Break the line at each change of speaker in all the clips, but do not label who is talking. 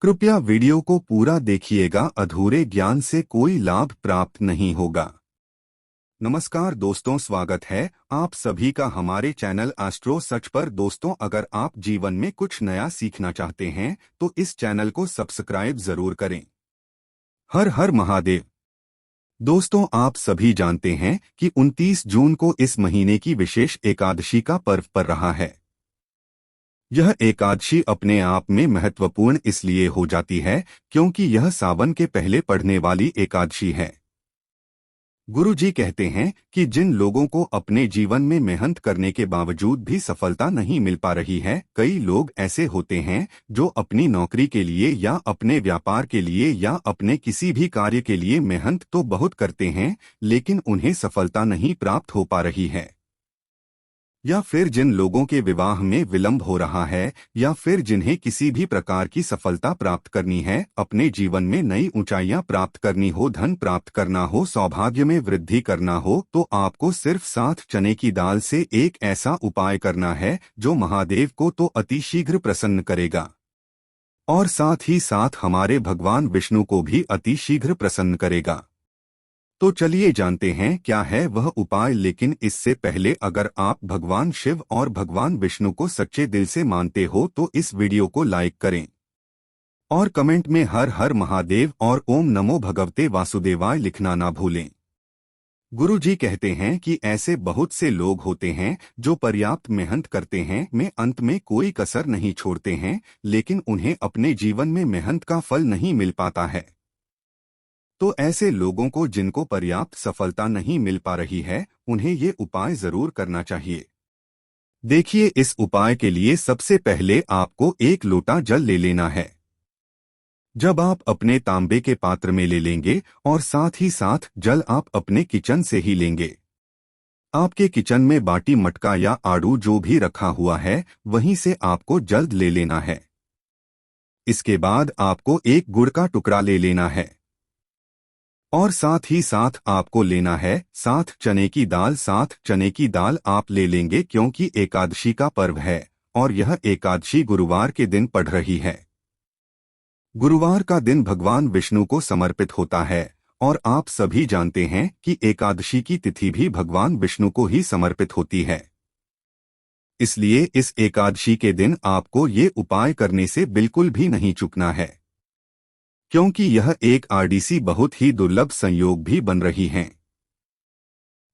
कृपया वीडियो को पूरा देखिएगा, अधूरे ज्ञान से कोई लाभ प्राप्त नहीं होगा। नमस्कार दोस्तों, स्वागत है आप सभी का हमारे चैनल एस्ट्रो सच पर। दोस्तों, अगर आप जीवन में कुछ नया सीखना चाहते हैं तो इस चैनल को सब्सक्राइब जरूर करें। हर हर महादेव। दोस्तों, आप सभी जानते हैं कि 29 जून को इस महीने की विशेष एकादशी का पर्व पड़ रहा है। यह एकादशी अपने आप में महत्वपूर्ण इसलिए हो जाती है क्योंकि यह सावन के पहले पड़ने वाली एकादशी है। गुरु जी कहते हैं कि जिन लोगों को अपने जीवन में मेहनत करने के बावजूद भी सफलता नहीं मिल पा रही है, कई लोग ऐसे होते हैं जो अपनी नौकरी के लिए या अपने व्यापार के लिए या अपने किसी भी कार्य के लिए मेहनत तो बहुत करते हैं, लेकिन उन्हें सफलता नहीं प्राप्त हो पा रही है। या फिर जिन लोगों के विवाह में विलंब हो रहा है, या फिर जिन्हें किसी भी प्रकार की सफलता प्राप्त करनी है, अपने जीवन में नई ऊंचाइयां प्राप्त करनी हो, धन प्राप्त करना हो, सौभाग्य में वृद्धि करना हो, तो आपको सिर्फ 7 चने की दाल से एक ऐसा उपाय करना है जो महादेव को तो अतिशीघ्र प्रसन्न करेगा और साथ ही साथ हमारे भगवान विष्णु को भी अतिशीघ्र प्रसन्न करेगा। तो चलिए जानते हैं क्या है वह उपाय। लेकिन इससे पहले, अगर आप भगवान शिव और भगवान विष्णु को सच्चे दिल से मानते हो तो इस वीडियो को लाइक करें और कमेंट में हर हर महादेव और ओम नमो भगवते वासुदेवाय लिखना ना भूलें। गुरु जी कहते हैं कि ऐसे बहुत से लोग होते हैं जो पर्याप्त मेहनत करते हैं, में अंत में कोई कसर नहीं छोड़ते हैं, लेकिन उन्हें अपने जीवन में मेहनत का फल नहीं मिल पाता है। तो ऐसे लोगों को जिनको पर्याप्त सफलता नहीं मिल पा रही है, उन्हें ये उपाय जरूर करना चाहिए। देखिए, इस उपाय के लिए सबसे पहले आपको 1 लोटा जल ले लेना है। जब आप अपने तांबे के पात्र में ले लेंगे और साथ ही साथ जल आप अपने किचन से ही लेंगे। आपके किचन में बाटी, मटका या आड़ू जो भी रखा हुआ है, वहीं से आपको जल्द ले लेना है। इसके बाद आपको 1 गुड़ का टुकड़ा ले लेना है और साथ ही साथ आपको लेना है 7 चने की दाल। 7 चने की दाल आप ले लेंगे क्योंकि एकादशी का पर्व है और यह एकादशी गुरुवार के दिन पड़ रही है। गुरुवार का दिन भगवान विष्णु को समर्पित होता है और आप सभी जानते हैं कि एकादशी की तिथि भी भगवान विष्णु को ही समर्पित होती है। इसलिए इस एकादशी के दिन आपको ये उपाय करने से बिल्कुल भी नहीं चूकना है, क्योंकि यह एक आरडीसी बहुत ही दुर्लभ संयोग भी बन रही हैं।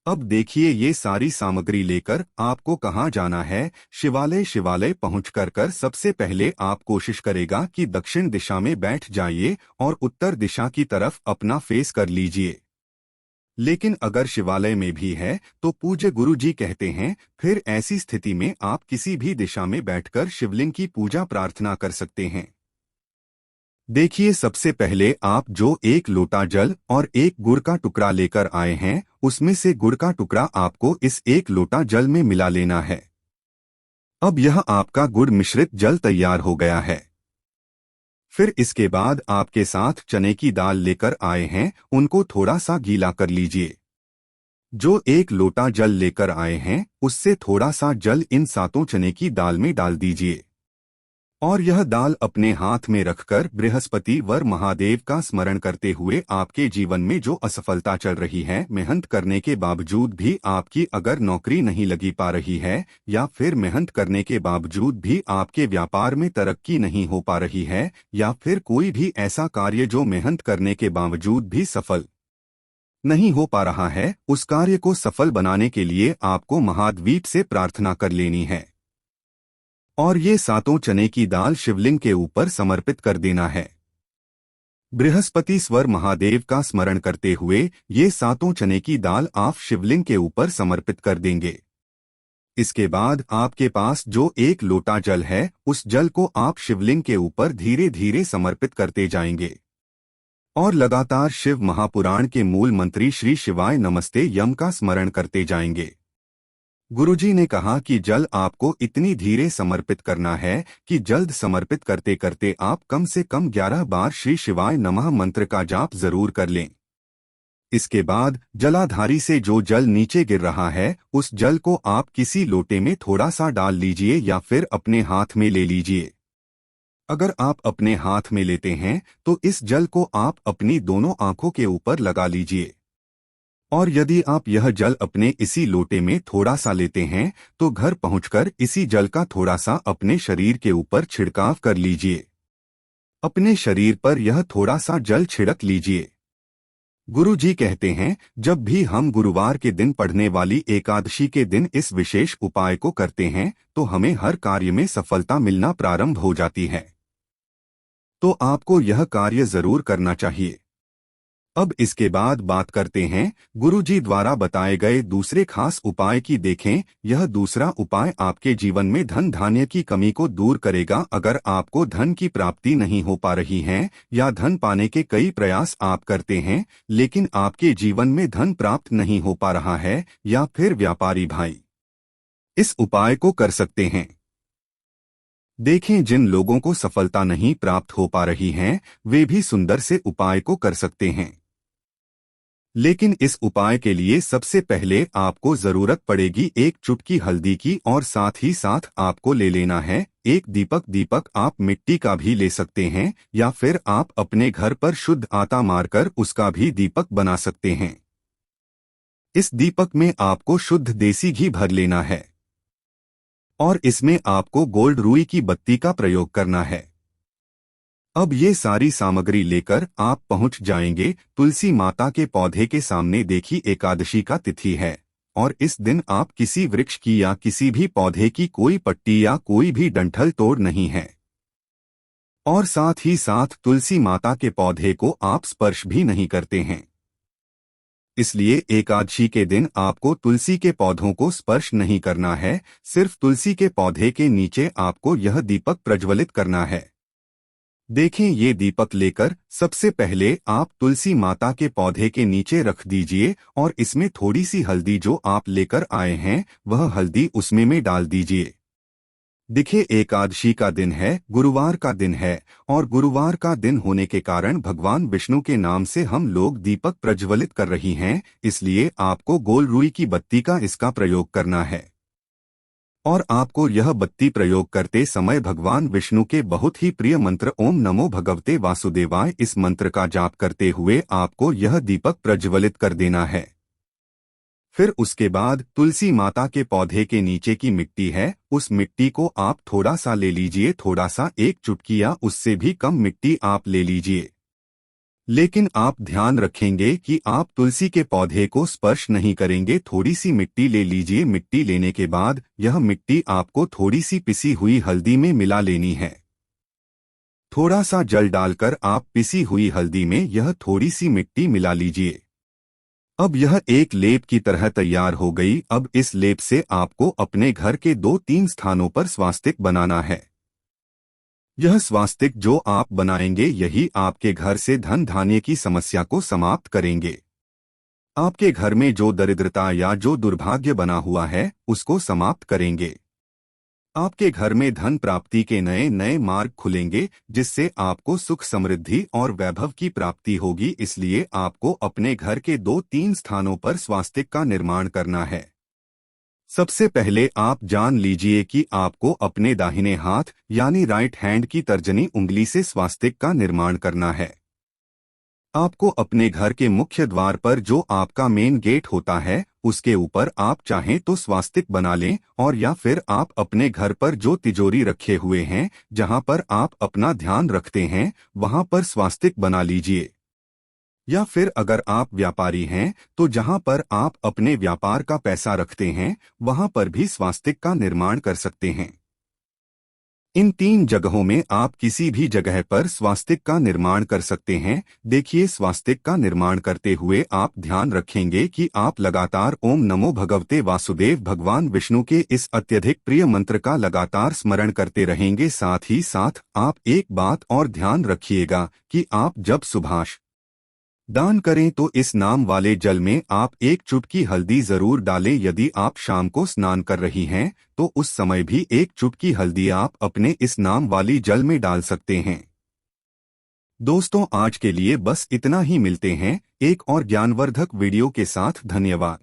अब देखिए, ये सारी सामग्री लेकर आपको कहाँ जाना है। शिवालय पहुंचकर सबसे पहले आप कोशिश करेगा कि दक्षिण दिशा में बैठ जाइए और उत्तर दिशा की तरफ अपना फेस कर लीजिए। लेकिन अगर शिवालय में भी है तो पूज्य गुरु जी कहते हैं फिर ऐसी स्थिति में आप किसी भी दिशा में बैठकर शिवलिंग की पूजा प्रार्थना कर सकते हैं। देखिए, सबसे पहले आप जो 1 लोटा जल और 1 गुड़ का टुकड़ा लेकर आए हैं, उसमें से गुड़ का टुकड़ा आपको इस 1 लोटा जल में मिला लेना है। अब यह आपका गुड़ मिश्रित जल तैयार हो गया है। फिर इसके बाद आपके साथ चने की दाल लेकर आए हैं, उनको थोड़ा सा गीला कर लीजिए। जो 1 लोटा जल लेकर आए हैं, उससे थोड़ा सा जल इन 7 चने की दाल में डाल दीजिए और यह दाल अपने हाथ में रखकर बृहस्पति वर महादेव का स्मरण करते हुए आपके जीवन में जो असफलता चल रही है, मेहनत करने के बावजूद भी आपकी अगर नौकरी नहीं लगी पा रही है, या फिर मेहनत करने के बावजूद भी आपके व्यापार में तरक्की नहीं हो पा रही है, या फिर कोई भी ऐसा कार्य जो मेहनत करने के बावजूद भी सफल नहीं हो पा रहा है, उस कार्य को सफल बनाने के लिए आपको महाद्वीप से प्रार्थना कर लेनी है और ये 7 चने की दाल शिवलिंग के ऊपर समर्पित कर देना है। बृहस्पति स्वर महादेव का स्मरण करते हुए ये 7 चने की दाल आप शिवलिंग के ऊपर समर्पित कर देंगे। इसके बाद आपके पास जो 1 लोटा जल है, उस जल को आप शिवलिंग के ऊपर धीरे धीरे समर्पित करते जाएंगे और लगातार शिव महापुराण के मूल मंत्री श्री शिवाय नमस्ते यम का स्मरण करते जाएंगे। गुरुजी ने कहा कि जल आपको इतनी धीरे समर्पित करना है कि जल्द समर्पित करते करते आप कम से कम 11 बार श्री शिवाय नमः मंत्र का जाप जरूर कर लें। इसके बाद जलाधारी से जो जल नीचे गिर रहा है, उस जल को आप किसी लोटे में थोड़ा सा डाल लीजिए या फिर अपने हाथ में ले लीजिए अगर आप अपने हाथ में लेते हैं तो इस जल को आप अपनी दोनों आंखों के ऊपर लगा लीजिए। और यदि आप यह जल अपने इसी लोटे में थोड़ा सा लेते हैं तो घर पहुंचकर इसी जल का थोड़ा सा अपने शरीर के ऊपर छिड़काव कर लीजिए। अपने शरीर पर यह थोड़ा सा जल छिड़क लीजिए। गुरु जी कहते हैं, जब भी हम गुरुवार के दिन पढ़ने वाली एकादशी के दिन इस विशेष उपाय को करते हैं तो हमें हर कार्य में सफलता मिलना प्रारंभ हो जाती है। तो आपको यह कार्य जरूर करना चाहिए। अब इसके बाद बात करते हैं गुरु जी द्वारा बताए गए दूसरे खास उपाय की। देखें, यह दूसरा उपाय आपके जीवन में धन धान्य की कमी को दूर करेगा। अगर आपको धन की प्राप्ति नहीं हो पा रही है या धन पाने के कई प्रयास आप करते हैं लेकिन आपके जीवन में धन प्राप्त नहीं हो पा रहा है, या फिर व्यापारी भाई इस उपाय को कर सकते हैं। देखें, जिन लोगों को सफलता नहीं प्राप्त हो पा रही है वे भी सुंदर से उपाय को कर सकते हैं। लेकिन इस उपाय के लिए सबसे पहले आपको जरूरत पड़ेगी एक चुटकी हल्दी की, और साथ ही साथ आपको ले लेना है एक दीपक। दीपक आप मिट्टी का भी ले सकते हैं या फिर आप अपने घर पर शुद्ध आटा मारकर उसका भी दीपक बना सकते हैं। इस दीपक में आपको शुद्ध देसी घी भर लेना है और इसमें आपको गोल्ड रुई की बत्ती का प्रयोग करना है। अब ये सारी सामग्री लेकर आप पहुंच जाएंगे तुलसी माता के पौधे के सामने। देखिए, एकादशी का तिथि है और इस दिन आप किसी वृक्ष की या किसी भी पौधे की कोई पट्टी या कोई भी डंठल तोड़ नहीं है, और साथ ही साथ तुलसी माता के पौधे को आप स्पर्श भी नहीं करते हैं। इसलिए एकादशी के दिन आपको तुलसी के पौधों को स्पर्श नहीं करना है। सिर्फ तुलसी के पौधे के नीचे आपको यह दीपक प्रज्वलित करना है। देखें, ये दीपक लेकर सबसे पहले आप तुलसी माता के पौधे के नीचे रख दीजिए और इसमें थोड़ी सी हल्दी जो आप लेकर आए हैं वह हल्दी उसमें में डाल दीजिए। देखिए, एकादशी का दिन है, गुरुवार का दिन है, और गुरुवार का दिन होने के कारण भगवान विष्णु के नाम से हम लोग दीपक प्रज्वलित कर रही हैं, इसलिए आपको गोल रुई की बत्ती का इसका प्रयोग करना है। और आपको यह बत्ती प्रयोग करते समय भगवान विष्णु के बहुत ही प्रिय मंत्र ओम नमो भगवते वासुदेवाय इस मंत्र का जाप करते हुए आपको यह दीपक प्रज्वलित कर देना है। फिर उसके बाद तुलसी माता के पौधे के नीचे की मिट्टी है, उस मिट्टी को आप थोड़ा सा ले लीजिए, थोड़ा सा एक चुटकी या उससे भी कम मिट्टी आप ले लीजिए। लेकिन आप ध्यान रखेंगे कि आप तुलसी के पौधे को स्पर्श नहीं करेंगे। थोड़ी सी मिट्टी ले लीजिए। मिट्टी लेने के बाद यह मिट्टी आपको थोड़ी सी पिसी हुई हल्दी में मिला लेनी है। थोड़ा सा जल डालकर आप पिसी हुई हल्दी में यह थोड़ी सी मिट्टी मिला लीजिए। अब यह एक लेप की तरह तैयार हो गई। अब इस लेप से आपको अपने घर के 2-3 स्थानों पर स्वास्तिक बनाना है। यह स्वास्तिक जो आप बनाएंगे यही आपके घर से धन धान्य की समस्या को समाप्त करेंगे। आपके घर में जो दरिद्रता या जो दुर्भाग्य बना हुआ है उसको समाप्त करेंगे। आपके घर में धन प्राप्ति के नए नए मार्ग खुलेंगे, जिससे आपको सुख समृद्धि और वैभव की प्राप्ति होगी। इसलिए आपको अपने घर के 2-3 स्थानों पर स्वास्तिक का निर्माण करना है। सबसे पहले आप जान लीजिए कि आपको अपने दाहिने हाथ यानी राइट हैंड की तर्जनी उंगली से स्वास्तिक का निर्माण करना है। आपको अपने घर के मुख्य द्वार पर जो आपका मेन गेट होता है उसके ऊपर आप चाहें तो स्वास्तिक बना लें, और या फिर आप अपने घर पर जो तिजोरी रखे हुए हैं जहां पर आप अपना ध्यान रखते हैं वहां पर स्वास्तिक बना लीजिए। या फिर अगर आप व्यापारी हैं तो जहां पर आप अपने व्यापार का पैसा रखते हैं वहां पर भी स्वास्तिक का निर्माण कर सकते हैं। इन 3 जगहों में आप किसी भी जगह पर स्वास्तिक का निर्माण कर सकते हैं। देखिए, स्वास्तिक का निर्माण करते हुए आप ध्यान रखेंगे कि आप लगातार ओम नमो भगवते वासुदेव भगवान विष्णु के इस अत्यधिक प्रिय मंत्र का लगातार स्मरण करते रहेंगे। साथ ही साथ आप एक बात और ध्यान रखिएगा कि आप जब सुभाष दान करें तो इस नाम वाले जल में आप एक चुटकी हल्दी जरूर डालें। यदि आप शाम को स्नान कर रही हैं तो उस समय भी एक चुटकी हल्दी आप अपने इस नाम वाली जल में डाल सकते हैं। दोस्तों, आज के लिए बस इतना ही। मिलते हैं एक और ज्ञानवर्धक वीडियो के साथ। धन्यवाद।